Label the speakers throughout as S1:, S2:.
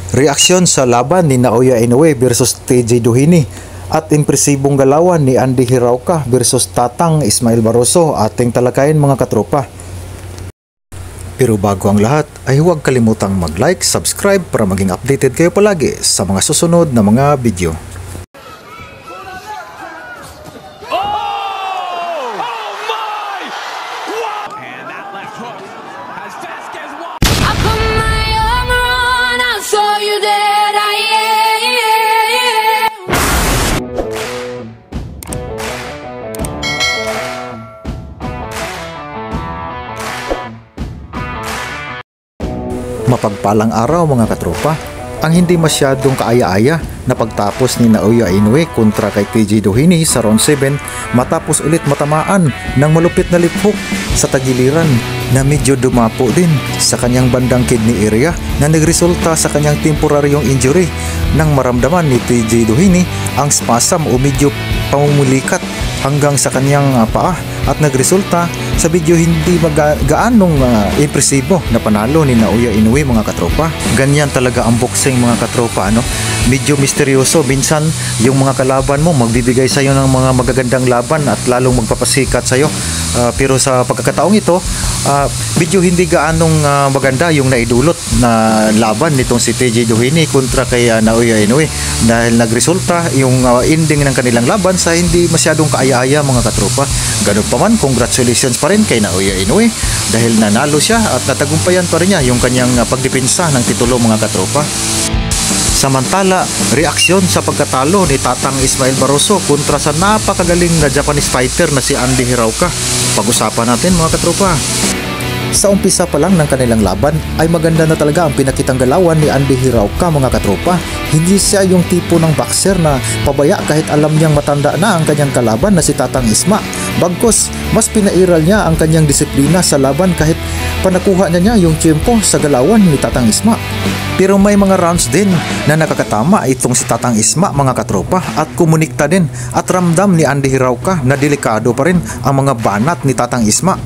S1: Reaksyon sa laban ni Naoya Inoue versus TJ Doheny at impresibong galawan ni Andy Hirauka versus Tatang Ismael Barroso ating talakayin mga katropa. Pero bago ang lahat ay huwag kalimutang mag-like, subscribe para maging updated kayo palagi sa mga susunod na mga video. Mapagpalang araw mga katropa. Ang hindi masyadong kaaya-aya na pagtapos ni Naoya Inoue kontra kay TJ Doheny sa round 7 matapos ulit matamaan ng malupit na lip hook sa tagiliran na medyo dumapo din sa kanyang bandang kidney area na nagresulta sa kanyang temporaryong injury nang maramdaman ni TJ Doheny ang spasm o medyo pamumulikat hanggang sa kanyang paa at nagresulta sa video hindi gaanong impresibo na panalo ni Naoya Inoue mga katropa. Ganyan talaga ang boxing mga katropa, ano? Medyo misteryoso. Minsan yung mga kalaban mo magbibigay sa iyo ng mga magagandang laban at lalong magpapasikat sa iyo. Pero sa pagkakataong ito, medyo hindi gaanong maganda yung naidulot na laban nitong si TJ Doheny kontra kay Naoya Inoue dahil nagresulta yung ending ng kanilang laban sa hindi masyadong kaaya-aya mga katropa. Ganun pa man, congratulations pa rin kay Naoya Inoue dahil nanalo siya at natagumpayan pa rin niya yung kanyang pagdepensa ng titulo mga katropa. Samantala, reaksyon sa pagkatalo ni Tatang Ismael Barroso kontra sa napakagaling na Japanese fighter na si Andy Hirauka. Pag-usapan natin mga katropa. Sa umpisa pa lang ng kanilang laban ay maganda na talaga ang pinakitang galawan ni Andy Hirauka mga katropa. Hindi siya yung tipo ng boxer na pabaya kahit alam niyang matanda na ang kanyang kalaban na si Tatang Isma. Bagkus, mas pinairal niya ang kanyang disiplina sa laban kahit panakuha niya yung tiyempo sa galawan ni Tatang Isma. Pero may mga rounds din na nakakatama itong si Tatang Isma mga katropa at kumunikta din at ramdam ni Andy Hirauka na delikado pa rin ang mga banat ni Tatang Isma.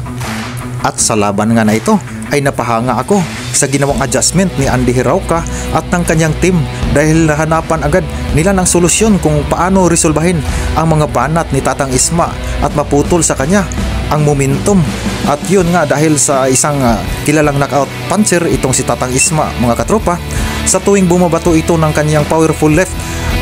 S1: At sa laban nga na ito ay napahanga ako sa ginawang adjustment ni Andy Hirauka at ng kanyang team dahil nahanapan agad nila ng solusyon kung paano resolbahin ang mga banat ni Tatang Isma at maputol sa kanya ang momentum. At yun nga dahil sa isang kilalang knockout puncher itong si Tatang Isma mga katropa, sa tuwing bumabato ito ng kanyang powerful left,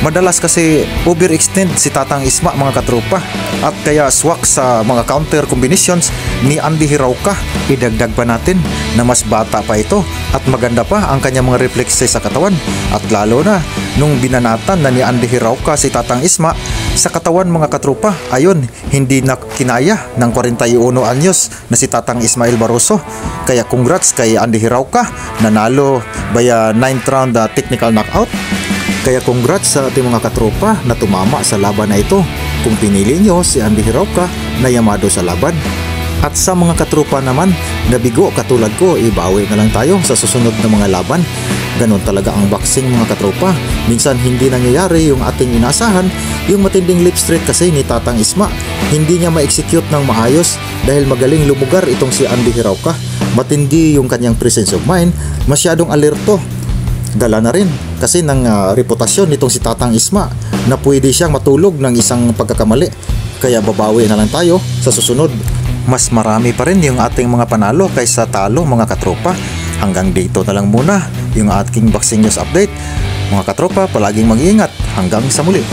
S1: madalas kasi overextend si Tatang Isma mga katropa at kaya swak sa mga counter combinations ni Andy Hirauka. Idagdag pa natin na mas bata pa ito at maganda pa ang kanyang mga reflexes sa katawan at lalo na nung binanatan na ni Andy Hirauka si Tatang Isma sa katawan mga katropa, ayun hindi na kinaya ng 41 anyos na si Tatang Ismael Barroso. Kaya congrats kay Andy Hirauka, nanalo via 9th round technical knockout. Kaya congrats sa ating mga katropa na tumama sa laban na ito kung pinili nyo si Andy Hirauka na yamado sa laban. At sa mga katropa naman na bigo katulad ko, ibawi na lang tayo sa susunod na mga laban. Ganon talaga ang boxing mga katropa. Minsan hindi nangyayari yung ating inasahan. Yung matinding lip straight kasi ni Tatang Isma, hindi niya ma-execute ng maayos dahil magaling lumugar itong si Andy Hirauka. Matindi yung kanyang presence of mind, masyadong alerto. Dala na rin kasi ng reputasyon nitong si Tatang Isma na pwede siyang matulog ng isang pagkakamali. Kaya babawi na lang tayo sa susunod. Mas marami pa rin yung ating mga panalo kaysa talo mga katropa. Hanggang dito na lang muna yung ating boxing news update. Mga katropa, palaging mag-iingat. Hanggang sa muli.